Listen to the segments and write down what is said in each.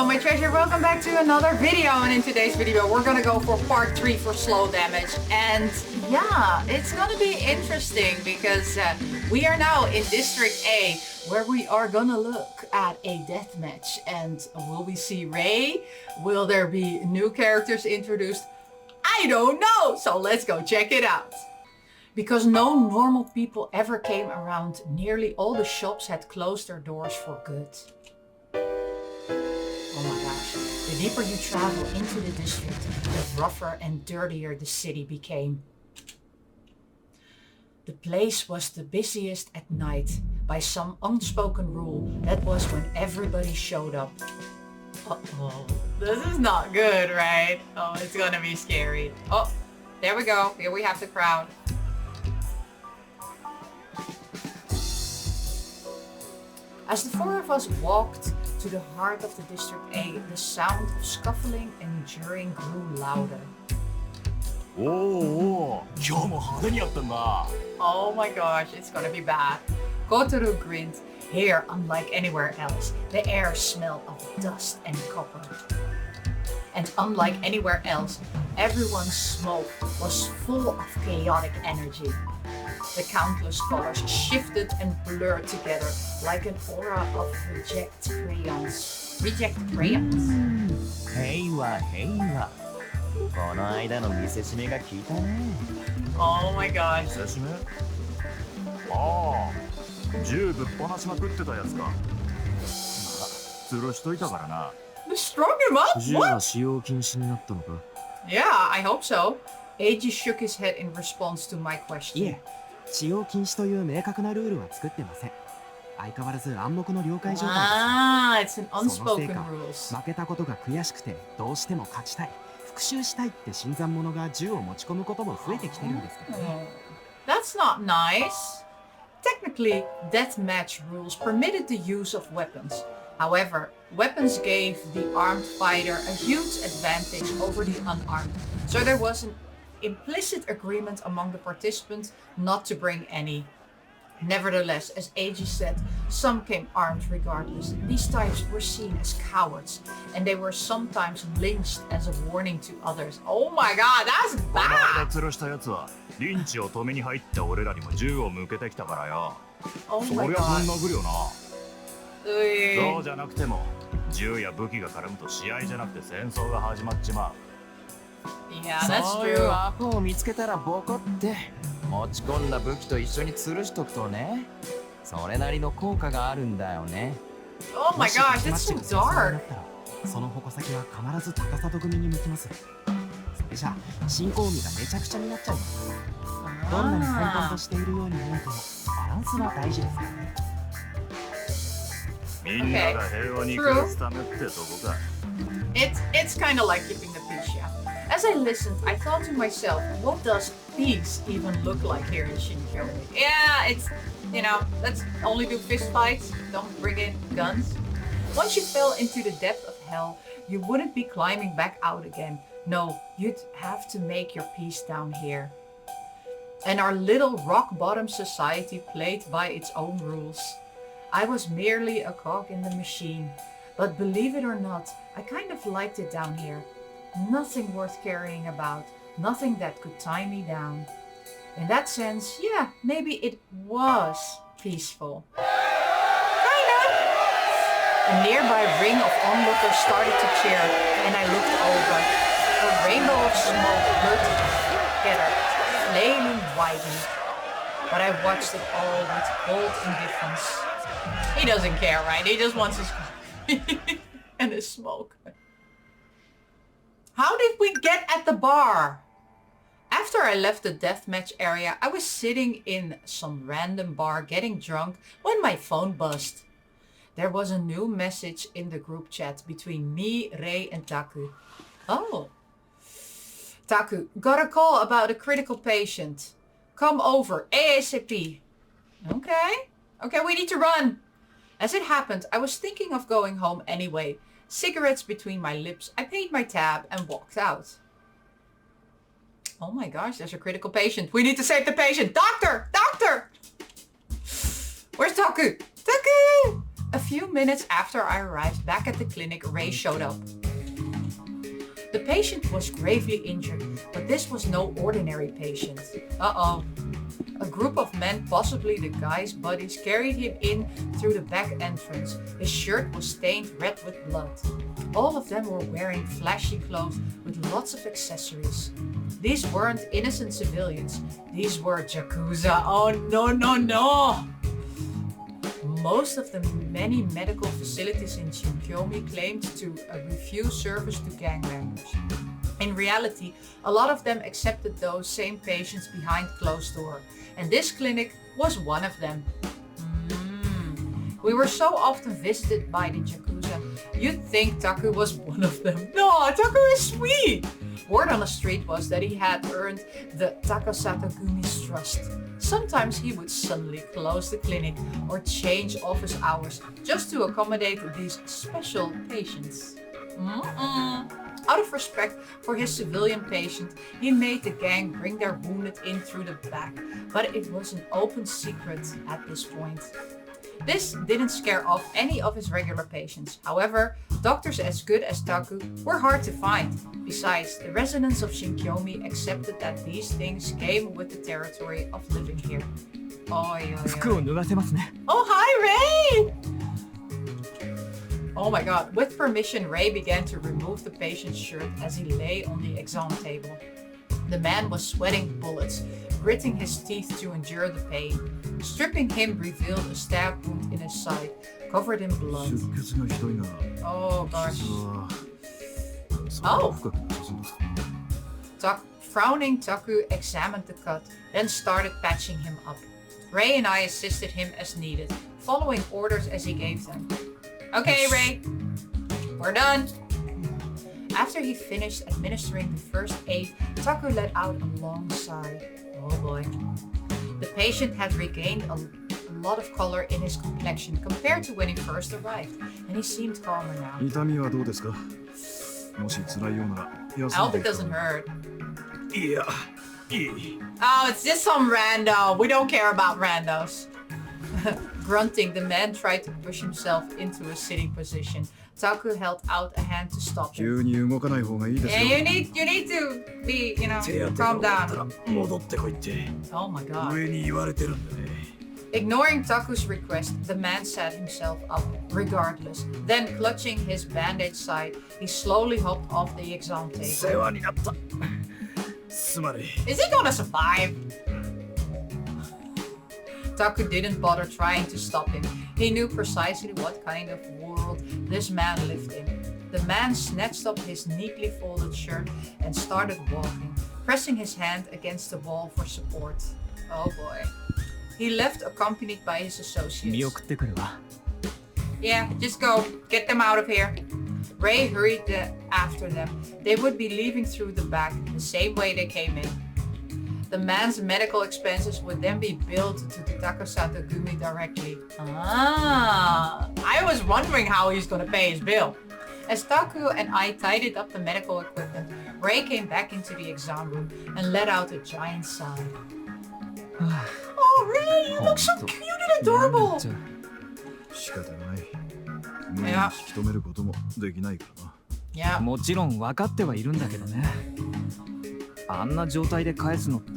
Hello my treasure, welcome back to another video, and in today's video we're gonna go for part 3 for slow damage. And yeah, it's gonna be interesting because we are now in District A, where we are gonna look at a deathmatch. And will we see Ray? Will there be new characters introduced? I don't know, so let's go check it out. Because no normal people ever came around, nearly all the shops had closed their doors for good. Oh my gosh, the deeper you travel into the district, the rougher and dirtier the city became. The place was the busiest at night. By some unspoken rule, that was when everybody showed up. Uh-oh, this is not good, right? Oh, it's gonna be scary. Oh, there we go. Here we have the crowd. As the four of us walked to the heart of the District A, the sound of scuffling and jeering grew louder. Oh my gosh, it's gonna be bad. Kotaro grinned. Here, unlike anywhere else, the air smelled of dust and copper. And unlike anywhere else, everyone's smoke was full of chaotic energy. The countless colors shifted and blurred together like an aura of reject crayons. Oh my gosh. 銃ぶっ放しまくってたやつか。吊るしといたからな。 They strung him up? 銃は使用禁止になったのか? Yeah, I hope so. Eiji shook his head in response to my question. いえ、使用禁止という明確なルールは作ってません。相変わらず暗黙の了解状態です。 it's an unspoken rules. 負けたことが悔しくてどうしても勝ちたい、復讐したいって新参者が銃を持ち込むことも増えてきてるんですけどね。That's not nice. Technically, deathmatch rules permitted the use of weapons. However, weapons gave the armed fighter a huge advantage over the unarmed. So there was an implicit agreement among the participants not to bring any. Nevertheless, as Eiji said, some came armed regardless. These types were seen as cowards, and they were sometimes lynched as a warning to others. Oh my god, that's bad! 吊るしたやつはリンチを止めに入った俺らにも銃を向けてきたからよ。Oh そ my りゃ god. ぶん殴るよな。そうそうじゃなくても銃や武器が絡むと試合じゃなくて戦争が始まっちまう。 Yeah, that's そういう true. アホを見つけたらボコって持ち込んだ武器と一緒に吊るしとくとね、それなりの効果があるんだよね。 Oh my もし gosh, 勝ち it's マッチ so が戦争にな dark. ったら、その矛先は必ず高里組に向きます。それじゃあ進行味がめちゃくちゃになっちゃいます。どんなに混沌としているように見えてもバランスは大事ですからね。みんなが平和に暮らすためってとこか。 It's kind of like keeping the peace, yeah. As I listened, I thought to myself, what does peace even look like here in Shinjuku? Yeah, it's, you know, let's only do fist fights, don't bring in guns. Once you fell into the depth of hell, you wouldn't be climbing back out again. No, you'd have to make your peace down here. And our little rock-bottom society played by its own rules. I was merely a cog in the machine. But believe it or not, I kind of liked it down here. Nothing worth caring about, nothing that could tie me down. In that sense, yeah, maybe it was peaceful. Kinda. A nearby ring of onlookers started to cheer, and I looked over. A rainbow of smoke blurred together, flailing widely. But I watched it all with cold indifference. He doesn't care, right? He just wants his and his smoke. How did we get at the bar? After I left the deathmatch area, I was sitting in some random bar getting drunk when my phone buzzed. There was a new message in the group chat between me, Rei, and Taku. Oh. Taku, got a call about a critical patient. Come over, ASAP. Okay. Okay, we need to run. As it happened, I was thinking of going home anyway. Cigarettes between my lips, I paid my tab and walked out. Oh my gosh, there's a critical patient. We need to save the patient. Doctor! Doctor! Where's Taku? Taku! A few minutes after I arrived back at the clinic, Ray showed up. The patient was gravely injured, but this was no ordinary patient. Uh-oh. A group of men, possibly the guy's buddies, carried him in through the back entrance. His shirt was stained red with blood. All of them were wearing flashy clothes with lots of accessories. These weren't innocent civilians. These were Yakuza. Oh no, no, no! Most of the many medical facilities in Shinkyomi claimed to refuse service to gang members. In reality, a lot of them accepted those same patients behind closed doors, and this clinic was one of them. We were so often visited by the Yakuza, you'd think Taku was one of them. No, Taku is sweet! Word on the street was that he had earned the Takasatagumi's trust. Sometimes he would suddenly close the clinic or change office hours just to accommodate these special patients. Out of respect for his civilian patient, he made the gang bring their wounded in through the back, but it was an open secret at this point. This didn't scare off any of his regular patients. However, doctors as good as Taku were hard to find. Besides, the residents of Shinkyomi accepted that these things came with the territory of living here. Oh, hi, Ray! Oh my god. With permission, Ray began to remove the patient's shirt as he lay on the exam table. The man was sweating bullets, gritting his teeth to endure the pain. Stripping him revealed a stab wound in his side, covered in blood. Oh gosh. Oh! Frowning, Taku examined the cut, then started patching him up. Ray and I assisted him as needed, following orders as he gave them. Okay, Ray, we're done. After he finished administering the first aid, Taku let out a long sigh. Oh boy. The patient had regained a lot of color in his complexion compared to when he first arrived, and he seemed calmer now. I hope it doesn't hurt. Oh, it's just some rando. We don't care about randos. Grunting, the man tried to push himself into a sitting position. Taku held out a hand to stop him. Yeah, you need to be, calm down. Oh my god. Ignoring Taku's request, the man sat himself up, regardless. Then, clutching his bandaged side, he slowly hopped off the exam table. Is he gonna survive? Taku didn't bother trying to stop him. He knew precisely what kind of world this man lived in. The man snatched up his neatly folded shirt and started walking, pressing his hand against the wall for support. Oh boy. He left accompanied by his associates. Yeah, just go. Get them out of here. Ray hurried after them. They would be leaving through the back, the same way they came in. The man's medical expenses would then be billed to the Takasatagumi directly. I was wondering how he's gonna pay his bill. As Taku and I tidied up the medical equipment, Ray came back into the exam room and let out a giant sigh. Oh, Ray, you look so cute and adorable! Yeah. Yeah. もちろん分かってはいるんだけどね。あんな状態で返すのって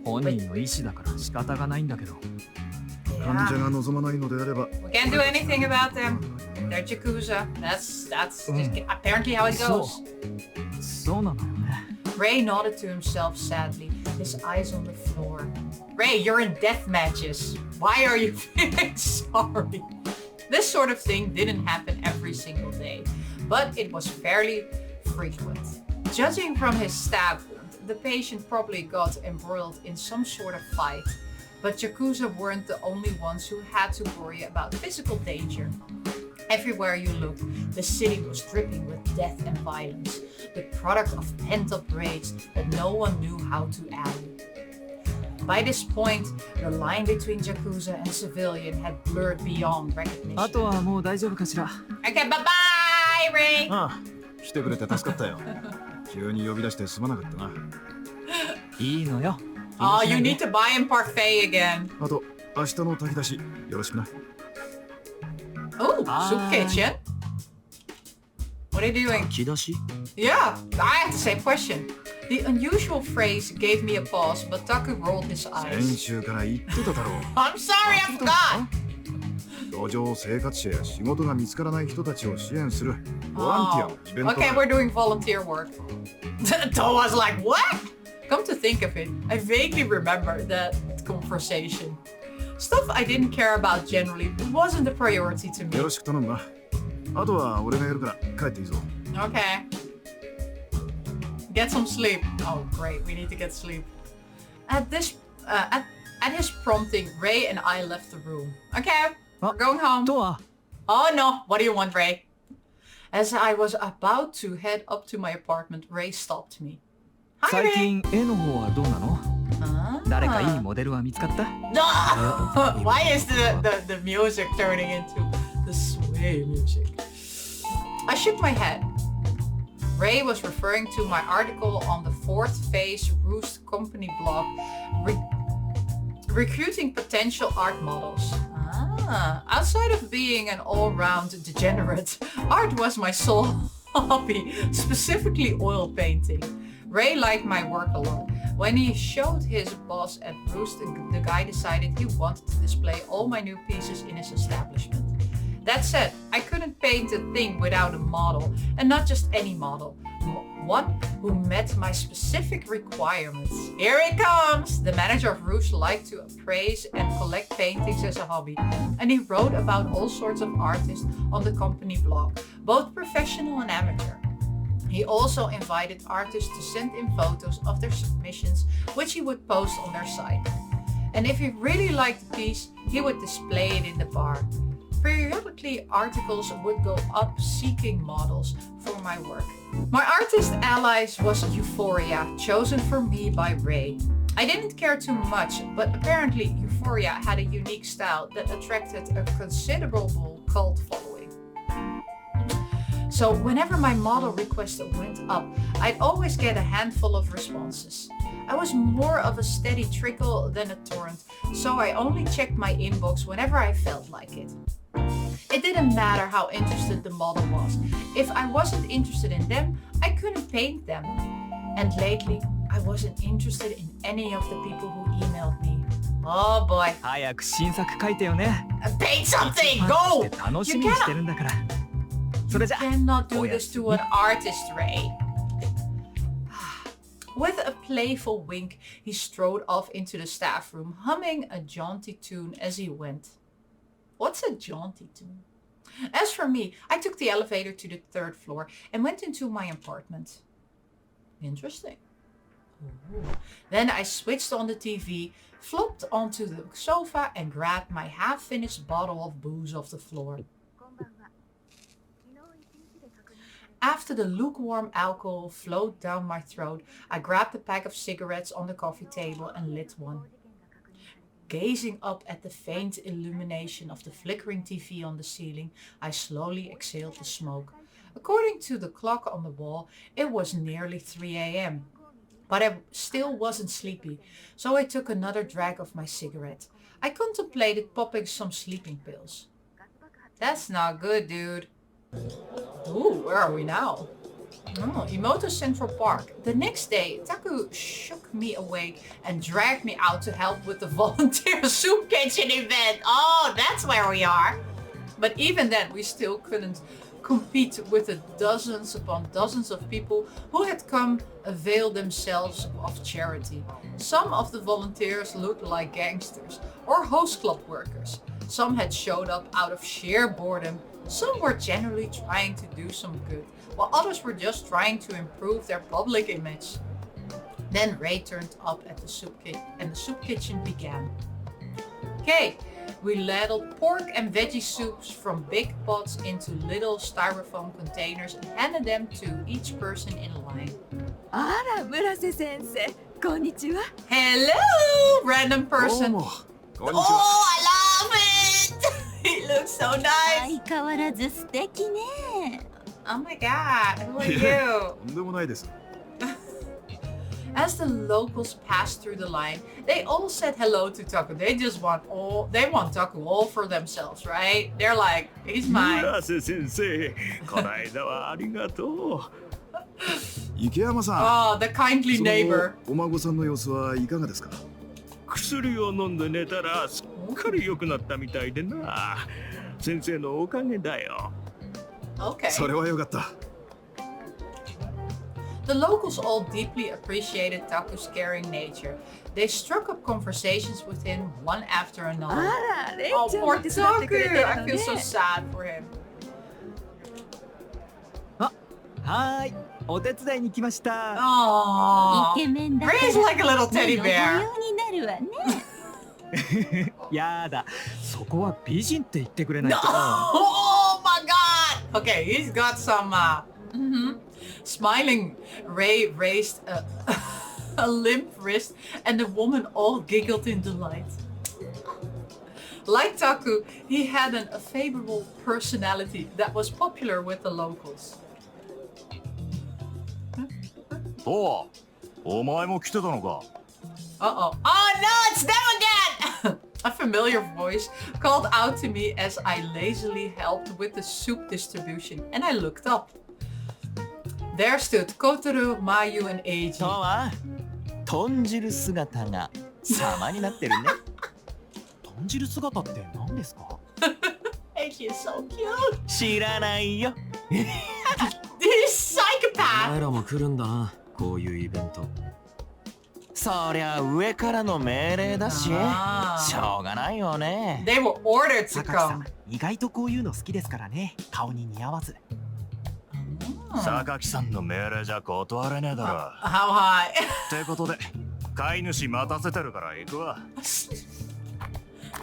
本人の意思だから仕方がないんだけど。We can't do anything about them. They're Yakuza. That's just apparently how it goes. そうなのよね。Ray nodded to himself sadly, his eyes on the floor. Ray, you're in death matches. Why are you feeling sorry? This sort of thing didn't happen every single day, but it was fairly frequent. Judging from his stab wound, the patient probably got embroiled in some sort of fight. But Yakuza weren't the only ones who had to worry about physical danger. Everywhere you looked, the city was dripping with death and violence, the product of pent-up rage that no one knew how to allay. By this point, the line between Yakuza and civilian had blurred beyond recognition. あとはもう大丈夫かしら。Okay, bye-bye, Ray! 来てくれて助かったよ。急に呼び出してすまなかったな。いいのよ。Oh, you need to buy him parfait again. あと、明日の炊き出し、よろしくな。Oh, soup kitchen. What are you doing? 炊き出し Yeah, I had the same question. The unusual phrase gave me a pause, but Taku rolled his 先 eyes. 週から言ってただろう。 I'm sorry, I forgot. 路上生活者や仕事が見つからない人たちを支援するボランティアのイベントだ。 Okay, we're doing volunteer work. Toa was like, what? Come to think of it, I vaguely remember that conversation. Stuff I didn't care about generally wasn't a priority to よ me. ろしく頼むな。あとは俺がやるから帰っていいぞ。 Okay. Get some sleep. Oh, great. We need to get sleep. At his prompting, Ray and I left the room. Okay, we're going home. とは Oh no, what do you want, Ray? As I was about to head up to my apartment, Ray stopped me. Hi, 最 Ray. 近絵の方はどうなの Ah. 誰かいいモデルは見つかった No! Why is the music turning into the sway music? I shook my head. Ray was referring to my article on the Fourth Phase Roost Company blog, recruiting potential art models. Outside of being an all-round degenerate, art was my sole hobby, specifically oil painting. Ray liked my work a lot. When he showed his boss at Roost, the guy decided he wanted to display all my new pieces in his establishment. That said, I couldn't paint a thing without a model, and not just any model. One who met my specific requirements. Here it comes! The manager of Roost liked to appraise and collect paintings as a hobby, and he wrote about all sorts of artists on the company blog, both professional and amateur. He also invited artists to send in photos of their submissions, which he would post on their site. And if he really liked the piece, he would display it in the bar. Periodically, articles would go up seeking models for my work. My artist allies was Euphoria, chosen for me by Ray. I didn't care too much, but apparently Euphoria had a unique style that attracted a considerable cult following. So whenever my model request went up, I'd always get a handful of responses. I was more of a steady trickle than a torrent, so I only checked my inbox whenever I felt like it. It didn't matter how interested the model was. If I wasn't interested in them, I couldn't paint them. And lately, I wasn't interested in any of the people who emailed me. Oh boy. 早く新作書いてよね Paint something! ファン Go! として楽しみにしてるんだからそれじゃ Cannot do おや this す to み an artist, Ray. With a playful wink, he strode off into the staff room, humming a jaunty tune as he went. What's a jaunty tune? As for me, I took the elevator to the 3rd floor and went into my apartment. Interesting. Ooh. Then I switched on the TV, flopped onto the sofa and grabbed my half-finished bottle of booze off the floor. After the lukewarm alcohol flowed down my throat, I grabbed a pack of cigarettes on the coffee table and lit one. Gazing up at the faint illumination of the flickering TV on the ceiling, I slowly exhaled the smoke. According to the clock on the wall, it was nearly 3 a.m. But I still wasn't sleepy, so I took another drag of my cigarette. I contemplated popping some sleeping pills. That's not good, dude. Ooh, where are we now? Oh, Imoto Central Park. The next day, Taku shook me awake and dragged me out to help with the volunteer soup kitchen event. Oh, that's where we are. But even then, we still couldn't compete with the dozens upon dozens of people who had come avail themselves of charity. Some of the volunteers looked like gangsters or host club workers. Some had showed up out of sheer boredom. Some were generally trying to do some good, while others were just trying to improve their public image. Then Ray turned up at the soup kitchen and the soup kitchen began. Okay, we ladled pork and veggie soups from big pots into little styrofoam containers and handed them to each person in line. あら、村瀬先生、こんにちは。 Hello, random どう person. もこんにち Oh, は。 I love it! He looks so nice. 相変わらず素敵ね。 Oh my god, who are いや you? とんでもないです。As the locals passed through the line, they all said hello to Taku. They want Taku all for themselves, right? They're like, he's mine. 村瀬先生、この間はありがとう。池山さん、 Oh, the kindly その neighbor. お孫さんの様子はいかがですか？薬を飲んで寝たらすっかり良くなったみたいでな。先生のおかげだよ。Okay. それは良かった。The locals all deeply appreciated Taku's caring nature. They struck up conversations with him one after あ another. ら、レイ Oh, ちゃん poor も手伝ってくれてる Taku! の I ね feel so sad for him. はーい、お手伝いに来ました。 Aww. イケメンだから Ray's like a little teddy 目の bear. 保養になるわね。やだ、そこは美人って言ってくれない No! と。 Oh my god! Okay, he's got some. Smiling, Ray raised a limp wrist, and the woman all giggled in delight. Like Taku, he had a favorable personality that was popular with the locals. おう、お前も来てたのか。 Uh-oh. Oh no, it's them again! A familiar voice called out to me as I lazily helped with the soup distribution, and I looked up. There stood Kotaro, Mayu, and と Eiji. は豚汁姿が様になってるね。豚汁姿って何ですか？ Eiji is so cute. 知らないよ。 He's psychopath. 前らも来るんだな、こういうイベント。そりゃ上からの命令だし、あーしょうがないよね。 They were ordered to 榊さ come. ん、意外とこういうの好きですからね。顔に似合わず。榊さんの命令じゃ断れねえだろ。 How high? ってことで、飼い主待たせてるから行くわ。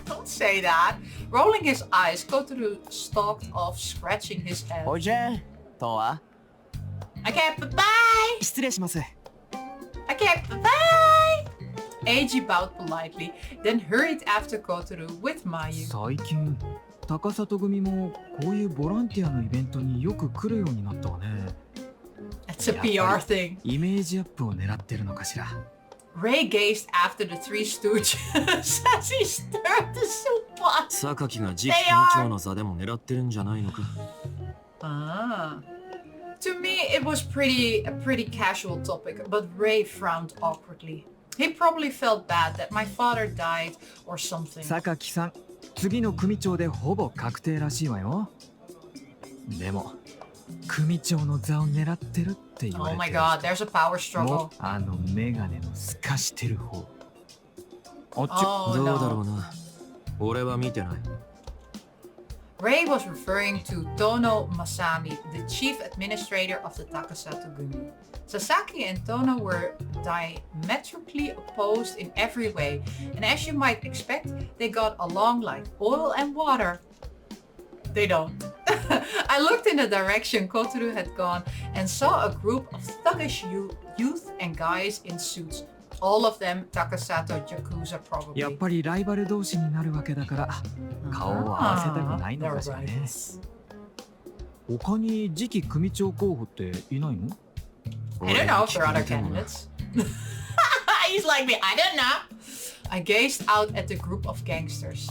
Don't say that. Rolling his eyes, Kotaro stalked off, scratching his head. ほいじゃとは Okay, bye-bye! 失礼します。 Okay, bye-bye! Eiji bowed politely, then hurried after Kotaro with Mayu. 最近高里組もこういうボランティアのイベントによく来るようになったわね。 It's a PR thing. イメージアップを狙ってるのかしら。 Ray gazed after the three stooges as he stirred the soup pot. 榊が次期組長の座でも狙ってるんじゃないのか。 Ah. To me, it was a pretty casual topic, but Ray frowned awkwardly. He probably felt bad that my father died or something. 榊さん、次の組長でほぼ確定らしいわよ。でも組長の座を狙ってるって言わ Oh れ my てる god, there's a power も struggle. あのメガネの透かしてる方。あっち、 Oh どうだろ no. うな。俺は見てない。 Ray was referring to Tono Masami, the chief administrator of the Takasato Gumi. Sasaki and Tono were diametrically opposed in every way, and as you might expect, they got along like oil and water. They don't. I looked in the direction Kotaro had gone and saw a group of thuggish youth and guys in suits. All of them Takasato Yakuza probably. やっぱりライバル同士になるわけだから顔を合わせたくないのかしらね。 rivals. 他に次期組長候補っていないの？ I don't know if there are other candidates. He's like me, I don't know. I gazed out at the group of gangsters.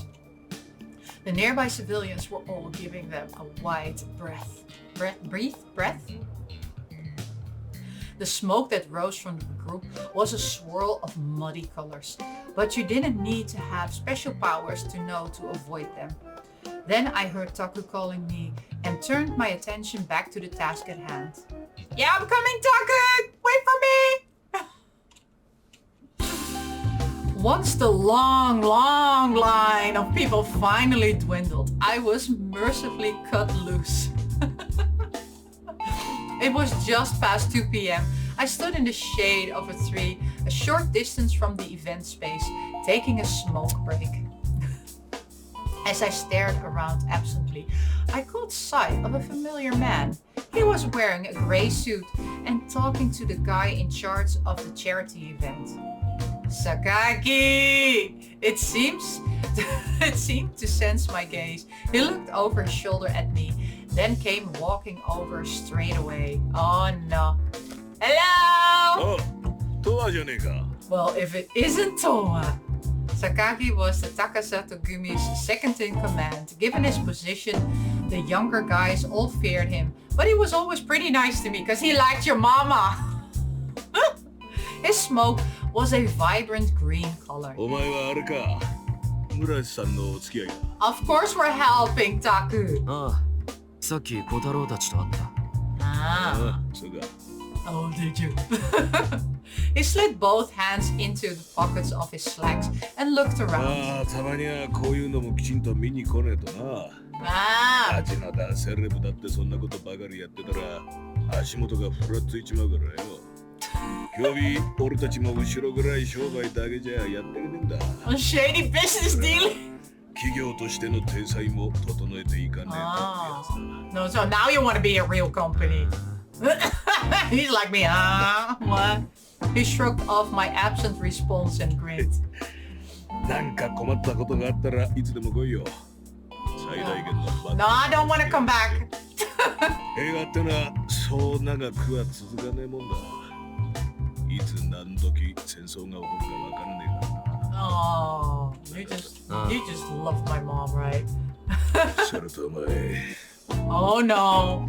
The nearby civilians were all giving them a wide breath. Breath? The smoke that rose from the group was a swirl of muddy colors, but you didn't need to have special powers to know to avoid them. Then I heard Taku calling me and turned my attention back to the task at hand. Yeah, I'm coming, Taku! Wait for me! Once the long line of people finally dwindled, I was mercifully cut loose. It was just past 2 p.m. I stood in the shade of a tree, a short distance from the event space, taking a smoke break. As I stared around absently, I caught sight of a familiar man. He was wearing a gray suit and talking to the guy in charge of the charity event. Sakaki! It seemed to sense my gaze. He looked over his shoulder at me, then came walking over straight away. Oh no. Hello! あ、トアじゃねえか。 Well, if it isn't Toa. Sakaki was the Takasato Gumi's second in command. Given his position, the younger guys all feared him. But he was always pretty nice to me because he liked your mama. His smoke was a vibrant green color. お前はあれか。村瀬さんのお付き合いか。 Of course we're helping, Taku. ああ、さっき小太郎たちと会った。Ah. ああ、そうか。 Oh, did you? He slid both hands into the pockets of his slacks and looked around. ああ、たまにはこういうのもきちんと見に来ねえとな。 Ah. アジナだ、セレブだってそんなことばかりやってたら足元がふらついちまうからよ。今日俺たちも後ろぐらい商売だけじゃやっていけねえんだ。 A shady business deal. 企業としての体裁も整えていかねえとってやつだ。 No, so now you want to be a real company. He's like me, what? He shrugged off my absent response and grinned. なんか困ったことがあったらいつでも来いよ。最大限のバ No, I don't want to come back. 映画ってのはそう長くは続かねえもんだ。いつ何時戦争が起こるかわからねえからな。 Oh, you just love my mom, right? それとお前、 Oh no.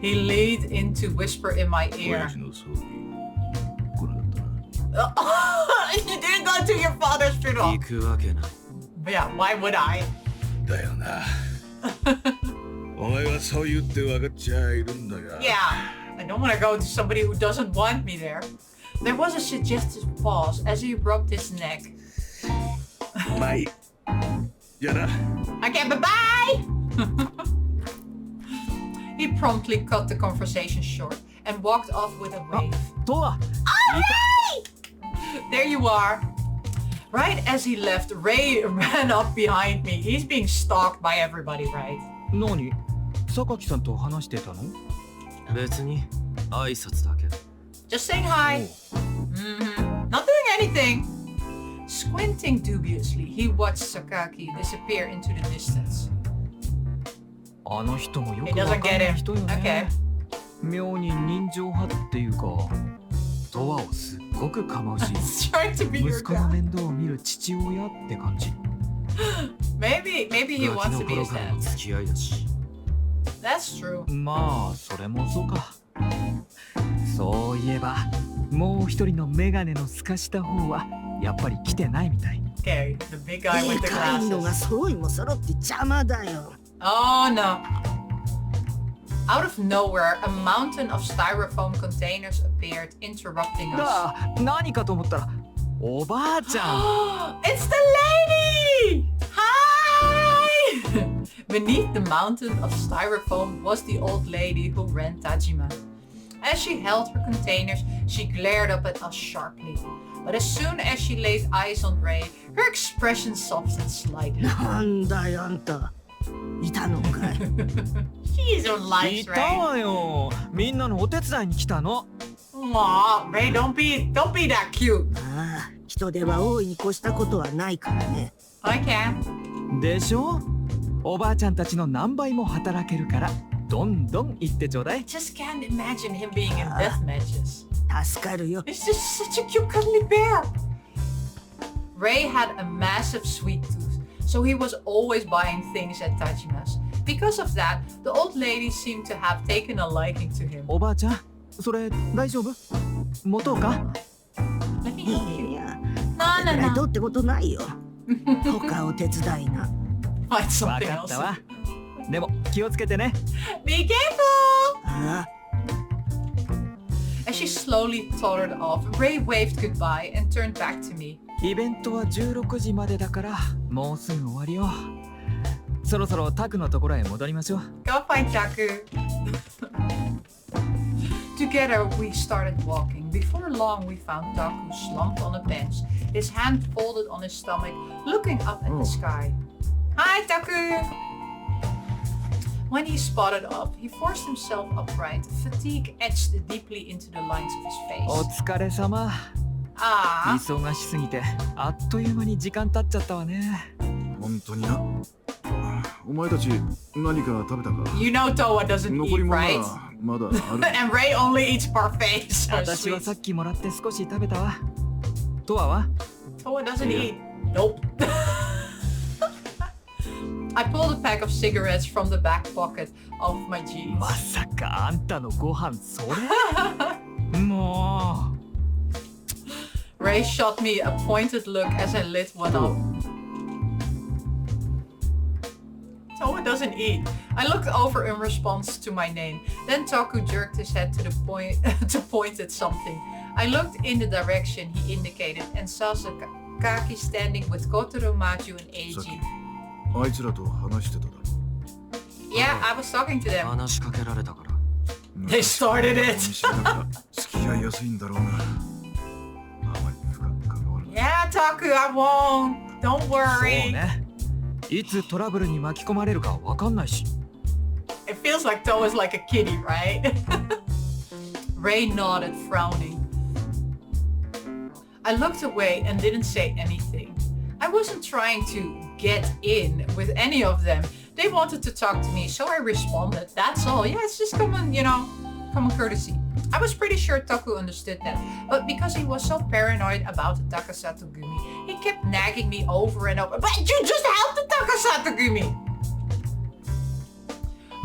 He leaned in to whisper in my 親 ear. 父の葬儀来なかったな。 You didn't go to your father's 行 funeral. くわけない。 Yeah, why would I? だよな。お前はそう言って分かっちゃいるんだが。 Yeah, I don't want to go to somebody who doesn't want me there. There was a suggestive pause as he rubbed his neck. まあいい。じゃあな。 Okay, bye-bye! He promptly cut the conversation short and walked off with a wave. とは There you are. Right as he left, Ray ran up behind me. He's being stalked by everybody, right? 何榊さんと話してたの？別に挨拶だけ。 Just saying hi. Mm-hmm. Not doing anything. Squinting dubiously, he watched Sakaki disappear into the distance. あの人もよ He くわ doesn't かん get ない him. 人よ Okay. ね。妙に人情派っていうか、とわをすっごく構うし、 He's trying to be your 息子の dad. 面倒を見る父親って感じ。 Maybe he ガ wants キ to の be 頃 his からの dad. 付き合いだし。That's true. まあそれもそうか。そういえばもう一人のメガネの透かした方はやっぱり来てないみたい。 Okay, the big guy で with the かいのが glasses. 揃いも揃って邪魔だよ。 Oh no. Out of nowhere, a mountain of styrofoam containers appeared, interrupting us. 何かと思ったらおばあちゃん。It's the lady! Hi! Beneath the mountain of styrofoam was the old lady who ran Tajima. As she held her containers, she glared up at us sharply. But as soon as she laid eyes on Ray, her expression softened slightly. なんだよあんた。いたのかい。 She's so い nice, た Ray. わよ。みんなのお手伝いに来たの。 Aw, Ray, don't be that cute. ああ、人手は大いに越したことはないからね。 I can. でしょ？おばあちゃんたちの何倍も働けるからどんどん言ってちょうだい。 Just can't imagine him being in death matches. 助かるよ。 It's just such a cute cuddly bear. Ray had a massive sweet tooth, so he was always buying things at Tajima's. Because of that, the old lady seemed to have taken a liking to him. おばあちゃん、それ大丈夫？持とうか？ Let me い help you. や、 No, ぐらい no, どう no. ってことないよ。他お手伝いな。 Find わ something かっ else. たわ。でも気をつけてね。 Be careful! ああ、 As she slowly tottered off, Ray waved goodbye and turned back to me. イベントは16時までだからもうすぐ終わりよ。そろそろタクのところへ戻りましょう。 Go find Taku. Together we started walking. Before long we found Taku slumped on a bench, his hand folded on his stomach, looking up at the sky. Hi, Taku! When he spotted up, he forced himself upright. Fatigue etched deeply into the lines of his お face. 疲れ様。 Ah, 忙しすぎてあっという間に時間経っちゃったわね。本当にな。お前たち何か食べたか？ you know Toa doesn't 残り eat, 物な right? らまだある。 And Ray only eats parfait. So 私は sweet. さっきもらって少し食べたわ。トアは Toa doesn't eat. Nope. I pulled a pack of cigarettes from the back pocket of my jeans. まさかあんたのご飯それもう Ray shot me a pointed look as I lit one up. Toa doesn't eat. I looked over in response to my name. Then Taku jerked his head to the point to point at something. I looked in the direction he indicated and saw Sakaki standing with Kotaro, Maju, and Eiji. あいつらと話してただろ。 Yeah, I was talking to them. 話しかけられたから。 They started it. 付き合いやすいんだろうな。あまり深く関わる。 Yeah, Taku, I won't. Don't そう worry. ね。いつトラブルに巻き込まれるかわかんないし。 It feels like Toa's like a kitty, right? Ray nodded, frowning. I looked away and didn't say anything. I wasn't trying to get in with any of them. They wanted to talk to me, so I responded. That's all. Yeah, it's just common, common courtesy. I was pretty sure Taku understood that, but because he was so paranoid about the Takasato Gumi, he kept nagging me over and over. But you just helped the Takasato Gumi!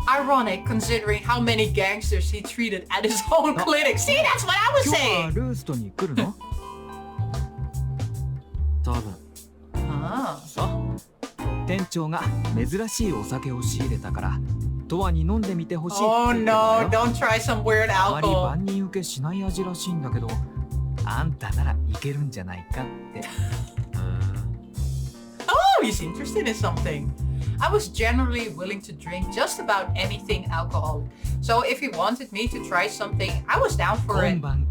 Ironic, considering how many gangsters he treated at his own clinic. See, that's what I was 今日は saying! ルーストに来るの多分。 Ah. 店長が珍しいお酒を仕入れたからトアに飲んでみてほしいって Oh 言ってた no, よ。 don't try some weird あまり alcohol. 万人受けしない味らしいんだけどあんたならいけるんじゃないかって。 Oh, he's interested in something. I was generally willing to drink just about anything alcoholic. So if he wanted me to try something, I was down for 今 it. 晩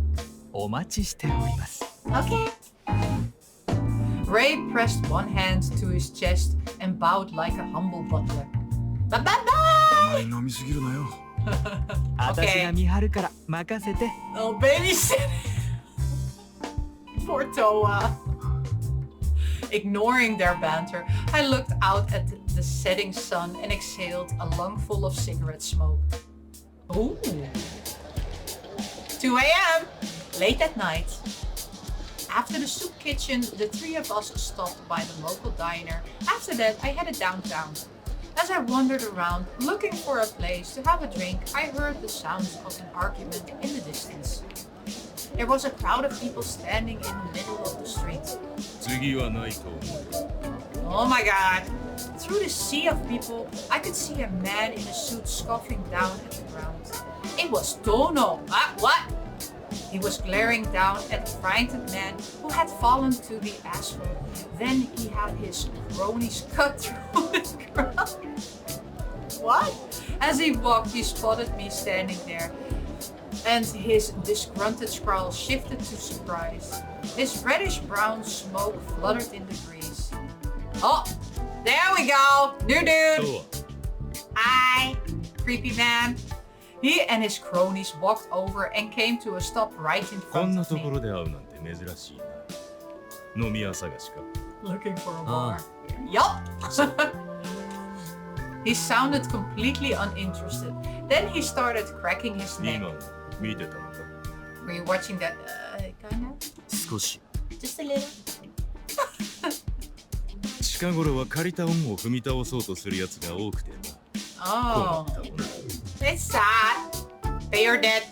お待ちしております。 Okay. Ray pressed one hand to his chest and bowed like a humble butler. Bye bye あま bye! り飲みすぎるなよ。私が見張るから任せて。 Oh, babysit. Poor Toa. Ignoring their banter, I looked out at the setting sun and exhaled a lungful of cigarette smoke. Ooh. 2 a.m. Late at night. After the soup kitchen, the three of us stopped by the local diner. After that, I headed downtown. As I wandered around, looking for a place to have a drink, I heard the sounds of an argument in the distance. There was a crowd of people standing in the middle of the street. 次はないと思う。 Oh my god! Through the sea of people, I could see a man in a suit scoffing down at the ground. It was Tono! Ah, what? He was glaring down at the frightened man who had fallen to the asphalt. Then he had his cronies cut through his crowd. What? As he walked, he spotted me standing there, and his disgruntled scowl shifted to surprise. His reddish-brown smoke fluttered in the breeze. Oh, there we go! New dude! Hi, creepy man. He and his cronies walked over and came to a stop right in こん front な of とこ me. ろで会うなんて珍しいな。飲み屋探しか。 Looking for a bar. Yup! He sounded completely uninterested. Then he started cracking his neck. 今見てたのか。 Were you watching that? Kinda? 少し。 Just a little? 近頃は借りた恩を踏み倒そうとするやつが多くてな。 Oh. 困ったものだ。 It's sad. They are dead.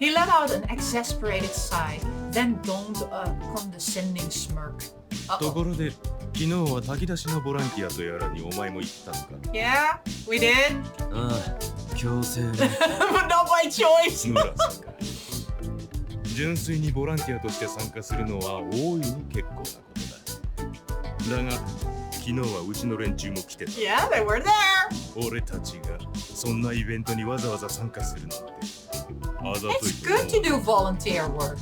He let out an exasperated sigh, then donned a condescending smirk. とこ Uh-oh. ろで、昨日は炊き出しのボランティアとやらにお前も行ったのか。 Yeah, we did. ああ、強制ね。 But not by choice. 村さんか。純粋にボランティアとして参加するのは大いに結構なことだ。だが、昨日はうちの連中も来てた。 Yeah, they were there. 俺たちがそんなイベントにわざわざ参加するなんて。あざとい It's と good to do volunteer work.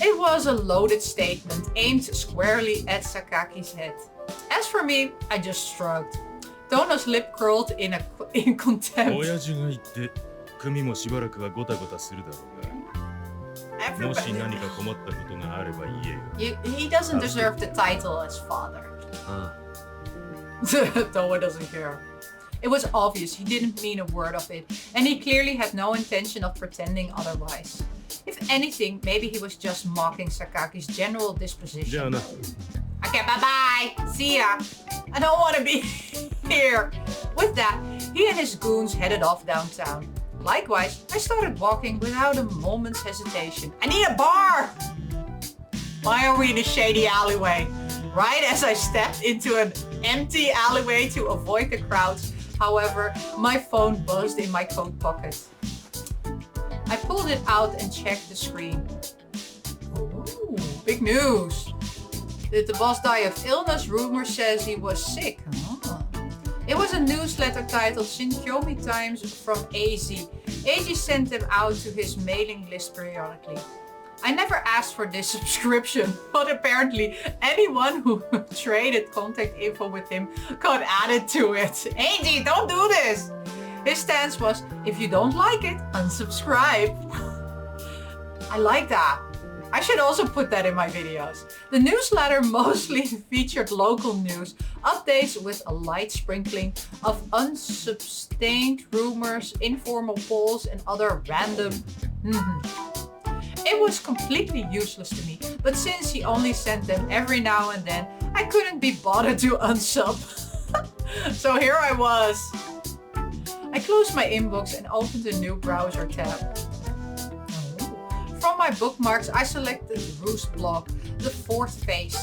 It was a loaded statement aimed squarely at Sakaki's head. As for me, I just shrugged. Tono's lip curled in contempt. 親父が言って組もしばらくはごたごたするだろうが、もし Everybody. 何か困ったことがあれば言えよ。 He doesn't deserve the title as father. あ Toa doesn't care. It was obvious he didn't mean a word of it, and he clearly had no intention of pretending otherwise. If anything, maybe he was just mocking Sakaki's general disposition. じゃあな。 Okay, bye-bye. See ya. I don't want to be here. With that, he and his goons headed off downtown. Likewise, I started walking without a moment's hesitation. I need a bar! Why are we in a shady alleyway? Right as I stepped into an empty alleyway to avoid the crowds, however, my phone buzzed in my coat pocket. I pulled it out and checked the screen. Ooh, big news. Did the boss die of illness? Rumor says he was sick. It was a newsletter titled Shinkyomi Times from AZ. AZ sent them out to his mailing list periodically. I never asked for this subscription, but apparently anyone who traded contact info with him got added to it. AZ, don't do this! His stance was, if you don't like it, unsubscribe. I like that. I should also put that in my videos. The newsletter mostly featured local news, updates with a light sprinkling of unsubstantiated rumors, informal polls, and other random. It was completely useless to me, but since he only sent them every now and then, I couldn't be bothered to unsub. So here I was. I closed my inbox and opened a new browser tab. From my bookmarks, I selected Roost blog, the fourth face.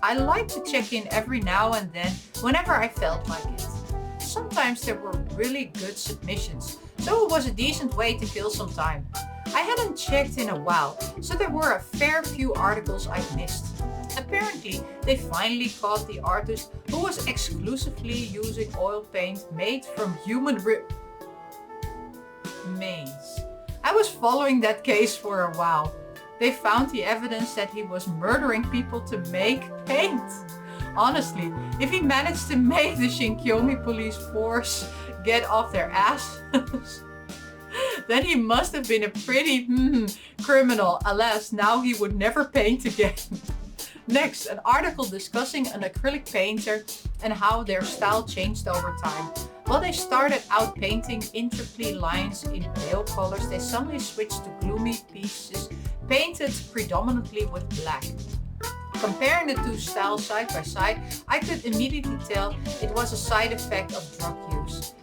I like to check in every now and then whenever I felt like it. Sometimes there were really good submissions, so it was a decent way to kill some time. I hadn't checked in a while, so there were a fair few articles I'd missed. Apparently, they finally caught the artist who was exclusively using oil paint made from human remains. I was following that case for a while. They found the evidence that he was murdering people to make paint. Honestly, if he managed to make the Shinkyomi police force get off their asses, then he must have been a pretty criminal. Alas, now he would never paint again. Next, an article discussing an acrylic painter and how their style changed over time. While they started out painting intricately lines in pale colors, they suddenly switched to gloomy pieces painted predominantly with black. Comparing the two styles side by side, I could immediately tell it was a side effect of drug use.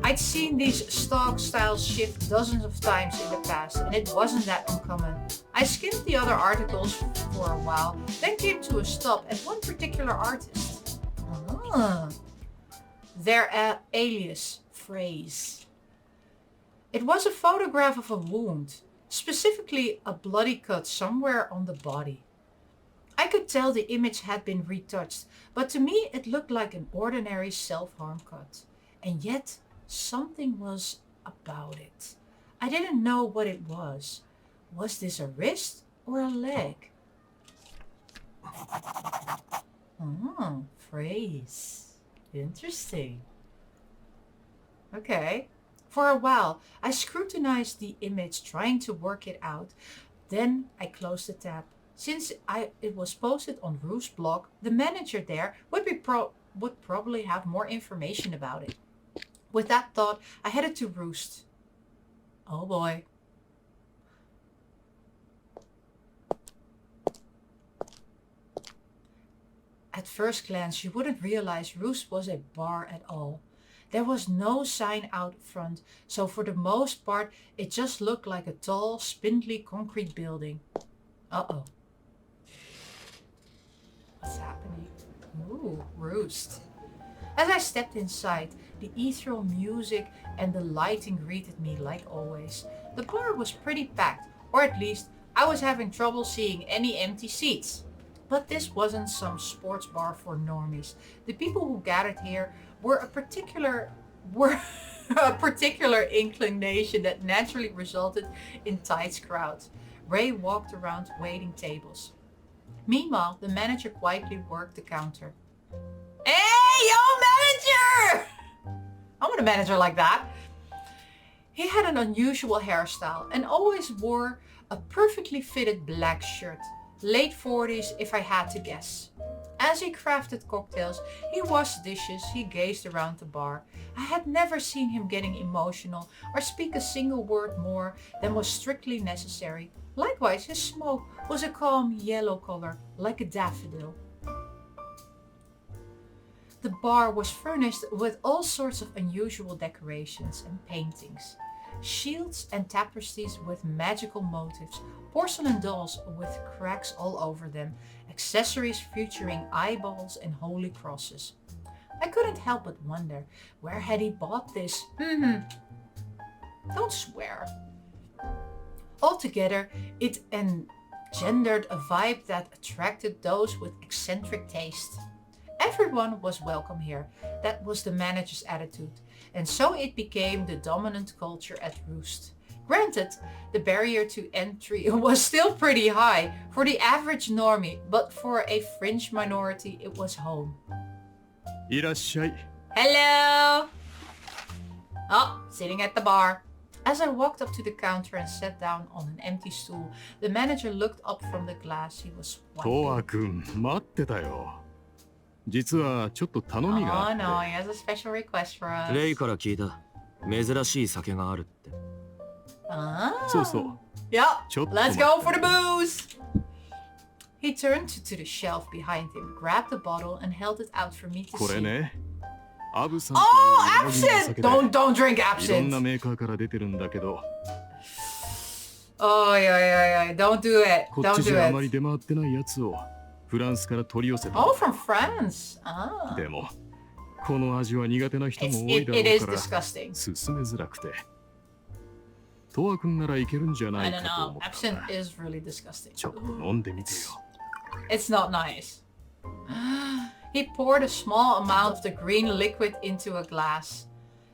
I'd seen these stock styles shift dozens of times in the past, and it wasn't that uncommon. I skimmed the other articles for a while, then came to a stop at one particular artist. Their alias phrase. It was a photograph of a wound, specifically a bloody cut somewhere on the body. I could tell the image had been retouched, but to me it looked like an ordinary self-harm cut. And yet, something was about it. I didn't know what it was. Was this a wrist or a leg? Phrase. Interesting. Okay. For a while, I scrutinized the image, trying to work it out. Then I closed the tab. Since it was posted on Roost blog, the manager there would probably have more information about it. With that thought, I headed to Roost. Oh boy. At first glance, you wouldn't realize Roost was a bar at all. There was no sign out front, so for the most part, it just looked like a tall, spindly concrete building. Uh-oh. What's happening? Ooh, Roost. As I stepped inside, the ethereal music and the lighting greeted me like always. The bar was pretty packed, or at least I was having trouble seeing any empty seats. But this wasn't some sports bar for normies. The people who gathered here were a particular inclination that naturally resulted in tight crowds. Ray walked around waiting tables. Meanwhile, the manager quietly worked the counter. Hey, yo, manager! I want a manager like that. He had an unusual hairstyle and always wore a perfectly fitted black shirt. Late 40s if I had to guess. As he crafted cocktails, he washed dishes, he gazed around the bar. I had never seen him getting emotional or speak a single word more than was strictly necessary. Likewise, his smoke was a calm yellow color, like a daffodil. The bar was furnished with all sorts of unusual decorations and paintings. Shields and tapestries with magical motifs, porcelain dolls with cracks all over them, accessories featuring eyeballs and holy crosses. I couldn't help but wonder, where had he bought this? Don't swear. Altogether, it engendered a vibe that attracted those with eccentric taste. Everyone was welcome here. That was the manager's attitude, and so it became the dominant culture at Roost. Granted, the barrier to entry was still pretty high for the average normie, but for a fringe minority, it was home. いらっしゃい。 Hello! Oh, sitting at the bar. As I walked up to the counter and sat down on an empty stool, the manager looked up from the glass he was トワ swiping. 君、待ってたよ。実はちょっと頼みがあ Oh って。 no, he has a special request for us. レイから聞いた。珍しい酒があるって。Ah. そうそう。 Yeah, ちょっと let's 待って go for the booze! He turned to the shelf behind him, grabbed the bottle and held it out for me to これ see. ね。アブサン Oh, という日本の absinthe! 酒で Don't drink いろんな absinthe. メーカーから出てるんだけど、 Oh, yeah. Don't do it. こっ Don't ち do じゃあまり it. 出回ってないやつをフランスから取り寄せた。 Oh, from France. Ah. でも、この味は苦手な人 It's, も多い it, だ it ろ is うから、 disgusting. 進めづらくて。トワ君ならいけるんじゃな I い don't かと know. 思った Absinthe んだ。 is really disgusting. ちょっと飲んでみてよ。 It's not nice. He poured a small amount of the green liquid into a glass.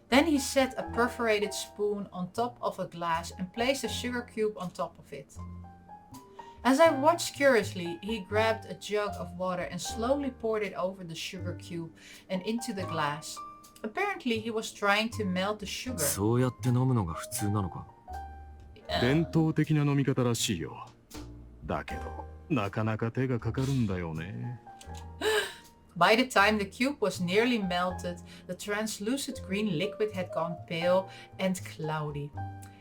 Then he set a perforated spoon on top of a glass and placed a sugar cube on top of it. As I watched curiously, he grabbed a jug of water and slowly poured it over the sugar cube and into the glass. Apparently, he was trying to melt the sugar. そうやって飲むのが普通なのか。伝統的な飲み方らしいよ。だけど、なかなか手がかかるんだよね。 By the time the cube was nearly melted, the translucent green liquid had gone pale and cloudy.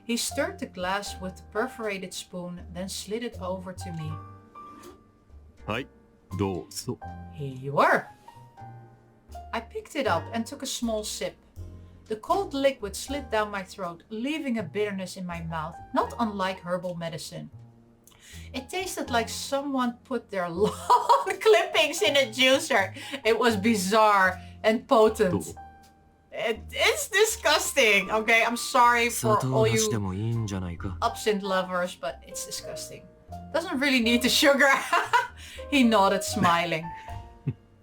He stirred the glass with the perforated spoon, then slid it over to me. はい、どうぞ。 Here you are. I picked it up and took a small sip. The cold liquid slid down my throat, leaving a bitterness in my mouth, not unlike herbal medicine. It tasted like someone put their long clippings in a juicer. It was bizarre and potent. It's disgusting. Okay, I'm sorry 砂 for 糖 all なしで you もいいんじゃないか。 absinthe lovers, but it's disgusting. Doesn't really need the sugar. He nodded, smiling.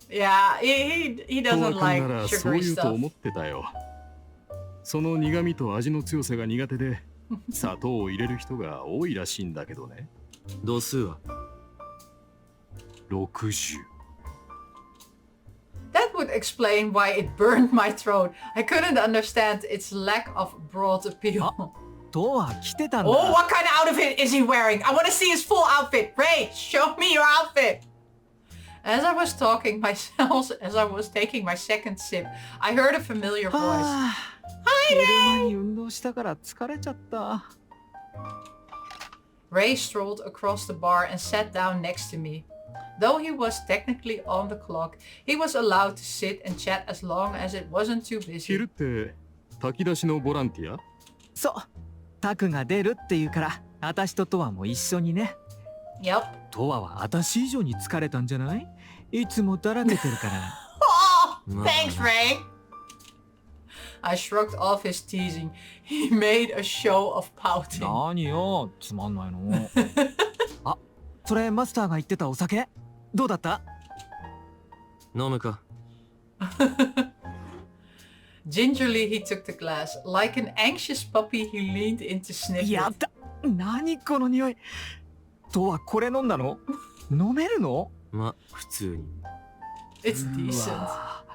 Yeah, he トワ doesn't 君 like ならそう sugary 言うと stuff. 思ってたよ。その苦味と味の強さが苦手で、砂糖を入れる人が多いらしいんだけどね。度数は60。 That would explain why it burned my throat. I couldn't understand its lack of broad appeal. とは来てたんだ。 Oh, what kind of outfit is he wearing? I want to see his full outfit. Ray, show me your outfit. As I was taking my second sip, I heard a familiar voice. はあ、 Hi, 昼 Ray! 間に運動したから疲れちゃった。 Ray strolled across the bar and sat down next to me. Though he was technically on the clock, he was allowed to sit and chat as long as it wasn't too busy. 昼って炊き出しのボランティア？そう、タクが出るって言うから、私とトワも一緒にね。 Yep. トワは私以上に疲れたんじゃない？いつもだらけてるから。 Oh, thanks, Ray. I shrugged off his teasing. He made a show of pouting. 何よ、つまんないの。あ、それマスターが言ってたお酒どうだった？飲むか。 Gingerly he took the glass. Like an anxious puppy, he leaned in to sniff や it. だ、何この匂い。トワこれ飲んだの？飲めるの？ま、普通に。 It's う decent. わ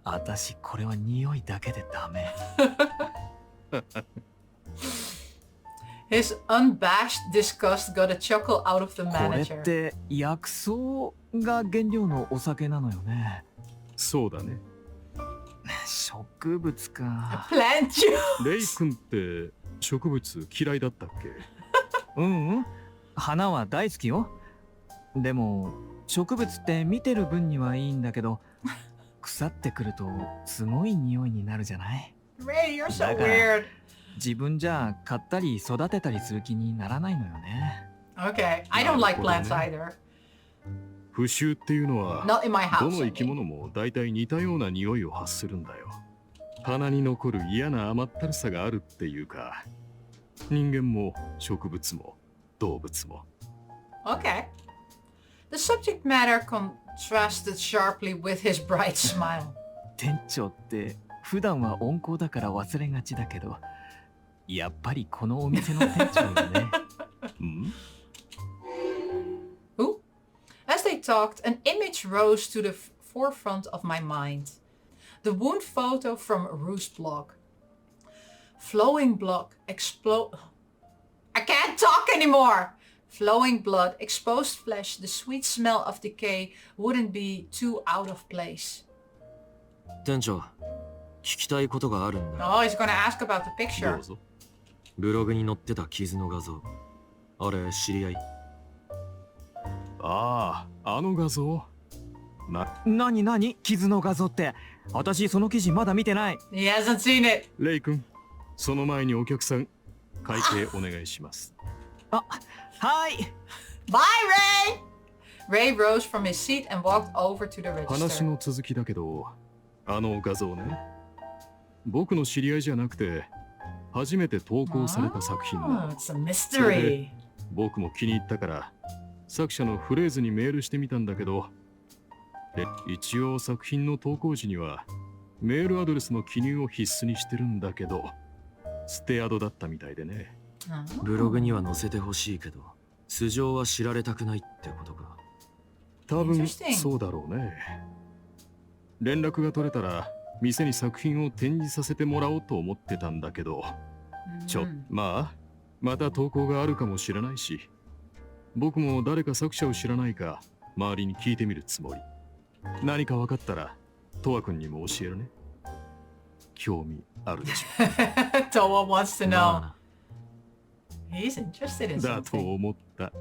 私これは匂いだけでダメ。 His unabashed disgust got a chuckle out of the これっ manager. て薬草が原料のお酒なのよね。そうだね。植物か。 Plant juice. レイ君って植物嫌いだったっけ？うんうん、花は大好きよ。でも植物って見てる分にはいいんだけど、腐ってくるとすごい匂いになるじゃない。 Ray, you're so だから weird. 自分じゃ買ったり育てたりする気にならないのよね。 Okay, I don't like plants either. 腐臭っていうのは Not in my ど house. の I 生き mean. 物も大体似たような匂いを発するんだよ。鼻に残る嫌な甘ったるさがあるっていうか、人間も植物も動物も。 Okay. The subject matter contrasted sharply with his bright smile. 店長って普段は温厚だから忘れがちだけど、やっぱりこのお店の店長よね。うん？ Ooh. As they talked, an image rose to the forefront of my mind. The wound photo from Rue's blog. Flowing blood explode. I can't talk anymore! Flowing blood, exposed flesh, the sweet smell of decay wouldn't be too out of place. 店長、聞きたいことがあるんだ。 Oh, he's gonna ask about the ど picture. うぞ。ブログに載ってた傷の画像。あれ、知り合い？ああ、あの画像。なに傷の画像って。私その記事まだ見てない。 He hasn't seen it. レイ君、その前にお客さん、会計お願いします。あ、はい。 Bye, Ray! Ray rose from his seat and walked over to the 話 register. の続きだけど、あの画像ね。僕の知り合いじゃなくて、初めて投稿された作品 Oh, なの。 it's a mystery. 僕も気に入ったから、作者のフレーズにメールしてみたんだけど、で一応作品の投稿時にはメールアドレスの記入を必須にしてるんだけど、ステアドだったみたいでね。ブログには載せてほしいけど、素性は知られたくないってことか。多分 Interesting. そうだろうね。連絡が取れたら店に作品を展示させてもらおうと思ってたんだけど、また投稿があるかもしれないし、僕も誰か作者を知らないか周りに聞いてみるつもり。何か分かったらトワ君にも教えるね。興味あるでしょ。 Toa wants to ま know. あな。 He's interested in だと something. 思った。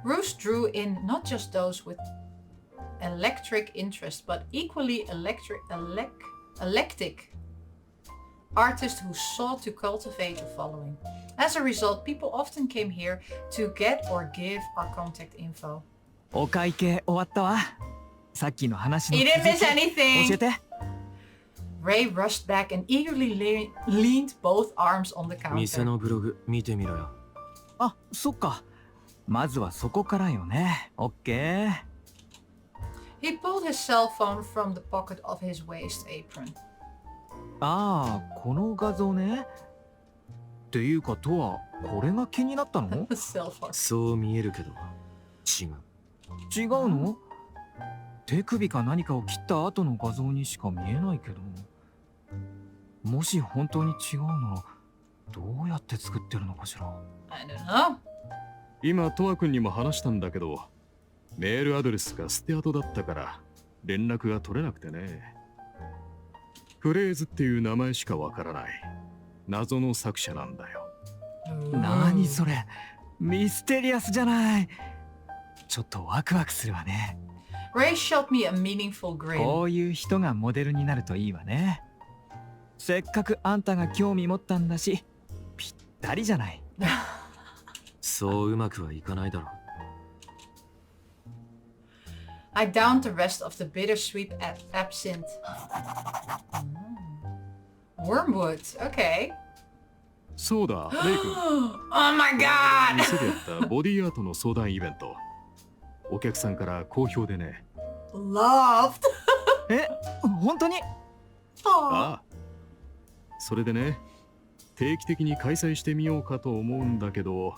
Roos drew in not just those with electric interest, but equally eclectic artists who sought to cultivate a following. As a result, people often came here to get or give our contact info. お会計終わったわ。さっきの話の He 続 didn't miss き教え anything! て。 Ray rushed back and eagerly leaned both arms on the 店 counter. のブログ見てみろよ。あ、そっか。まずはそこからよね。オッケー。 He pulled his cell phone from the pocket of his waist apron. ああ、この画像ね。っていうかとはこれが気になったの？ The cell phone. そう見えるけど、違う。違うの？手首か何かを切った後の画像にしか見えないけど。もし本当に違うならどうやって作ってるのかしら。 I don't know. 今トワ君にも話したんだけど、メールアドレスがステアドだったから連絡が取れなくてね。フレーズっていう名前しかわからない謎の作者なんだよ。何それ、ミステリアスじゃない。ちょっとワクワクするわね。 Ray shot me a meaningful こ grin. ういう人がモデルになるといいわね。せっかくあんたが興味持ったんだし、ぴったりじゃない。そううまくはいかないだろう。I downed the rest of the bittersweet absinthe. Wormwood, okay. そうだ、レイ君。 Oh my god! 店でやったボディアートの相談イベント。お客さんから好評でね。Loved! え、本当に？ Aw. ああ。それでね、定期的に開催してみようかと思うんだけど、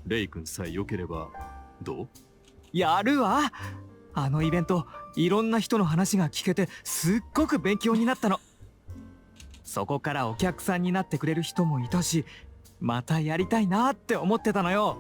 レイ君さえ良ければどう？やるわ。あのイベント、いろんな人の話が聞けてすっごく勉強になったの。そこからお客さんになってくれる人もいたし、またやりたいなって思ってたのよ。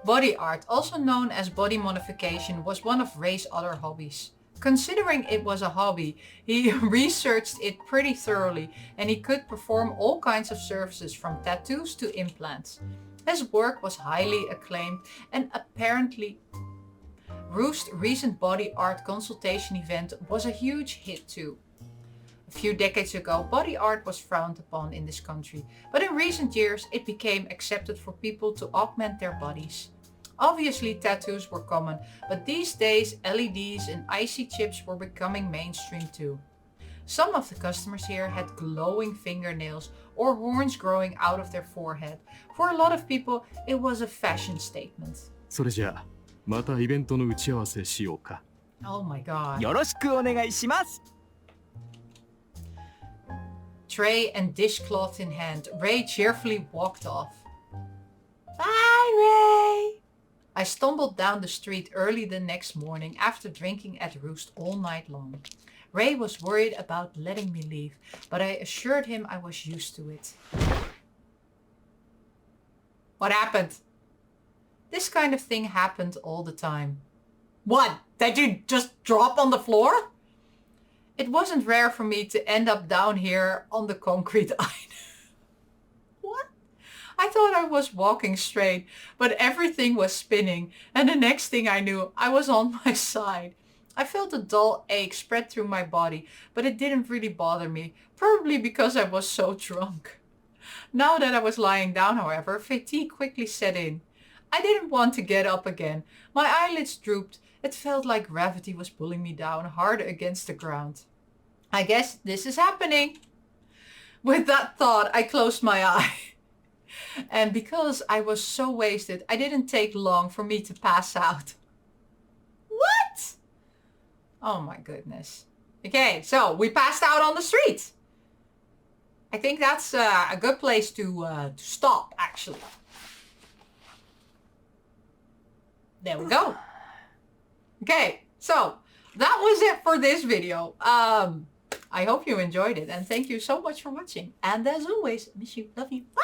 Body art, also known as body modification, was one of Ray's other hobbies. Considering it was a hobby, he researched it pretty thoroughly and he could perform all kinds of services from tattoos to implants. His work was highly acclaimed and apparently Roost's recent body art consultation event was a huge hit too. A few decades ago, body art was frowned upon in this country, but in recent years it became accepted for people to augment their bodies. Obviously tattoos were common, but these days LEDs and IC chips were becoming mainstream too. Some of the customers here had glowing fingernails or horns growing out of their forehead. For a lot of people, it was a fashion statement. それじゃあまたイベントの打ち合わせしようか。 Oh my god. よろしくお願いします。 Tray and dishcloth in hand, Ray cheerfully walked off. Bye, Ray! I stumbled down the street early the next morning after drinking at Roost all night long. Ray was worried about letting me leave, but I assured him I was used to it. What happened? This kind of thing happened all the time. What? Did you just drop on the floor? It wasn't rare for me to end up down here on the concrete either. What? I thought I was walking straight, but everything was spinning, and the next thing I knew, I was on my side. I felt a dull ache spread through my body, but it didn't really bother me, probably because I was so drunk. Now that I was lying down, however, fatigue quickly set in. I didn't want to get up again. My eyelids drooped. It felt like gravity was pulling me down harder against the ground. I guess this is happening. With that thought, I closed my eye. And because I was so wasted, I didn't take long for me to pass out. What? Oh my goodness. Okay, so we passed out on the street. I think that's a good place to stop, actually. There we go. Okay, so that was it for this video. I hope you enjoyed it and thank you so much for watching. And as always, miss you, love you, bye!